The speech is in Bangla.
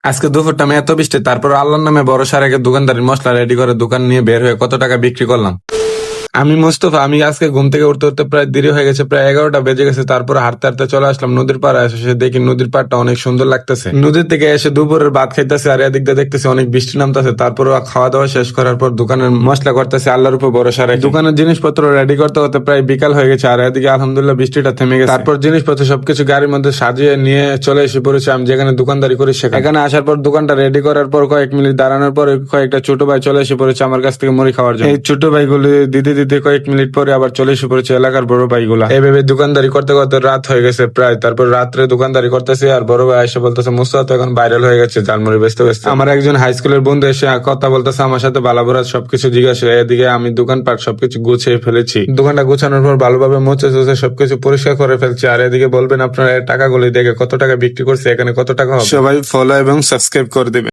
আজকে দুপুরটা আমি এত বৃষ্টি, তারপর আল্লাহর নামে ভরসা রেখে দোকানদারের মশলা রেডি করে দোকান নিয়ে বের হয়ে কত টাকা বিক্রি করলাম। আমি মোস্তফা, আমি আজকে ঘুম থেকে উঠতে উঠতে প্রায় দেরি হয়ে গেছে, প্রায় 11টা বেজে গেছে। তারপরে হাঁটতে হাঁটতে চলে আসলাম নদীর পাড়ে। এসে দেখি নদীর পাড়টা অনেক সুন্দর লাগতেছে। নদীর থেকে এসে দুপুরের ভাত খাইতেছে, আর এদিক দিয়ে দেখতেছি অনেক বৃষ্টি নামতেছে। তারপরে খাওয়া দাওয়া শেষ করার পর দোকানের মশলা করতেছে আল্লাহর উপর ভরসা রেখে। দোকানের জিনিসপত্র রেডি করতে করতে প্রায় বিকাল হয়ে গেছে, আর এদিকে আলহামদুলিল্লাহ বৃষ্টিটা থেমে গেছে। তারপর জিনিসপত্র সবকিছু গাড়ির মধ্যে সাজিয়ে নিয়ে চলে এসে পড়েছে আমি যেখানে দোকানদারি করি সেখানে। এখানে আসার পর দোকানটা রেডি করার পর কয়েক মিনিট দাঁড়ানোর পর কয়েকটা ছোট ভাই চলে এসে পড়েছে আমার কাছ থেকে মুড়ি খাওয়ার জন্য। এই ছোট ভাইগুলি দিতে দিতে কয়েক মিনিট পরে আবার চলে এসে পড়েছে এলাকার বড় ভাইগুলা। এইভাবে দোকানদারি করতে করতে রাত হয়ে গেছে প্রায়। তারপর রাত্রে দোকানদারি করতেছে, আর বড় ভাই এসে বলতেছে মুস্তাফা তো এখন ভাইরাল হয়ে গেছে ঝালমুড়ি বেচতে বেচতে। আমার একজন হাই স্কুলের বন্ধু এসে কথা বলতেছে আমার সাথে, বালাবরাত সবকিছু জিজ্ঞাসা। এদিকে আমি দোকানপাট সবকিছু গুছিয়ে ফেলেছি। দোকানটা গুছানোর পর ভালোভাবে মুছে চুছে সবকিছু পরিষ্কার করে ফেলছি। আর এদিকে বলবেন আপনারা টাকাগুলি দেখে কত টাকা বিক্রি করছে, এখানে কত টাকা হবে। সবাই ফলো এবং সাবস্ক্রাইব করে দিবেন।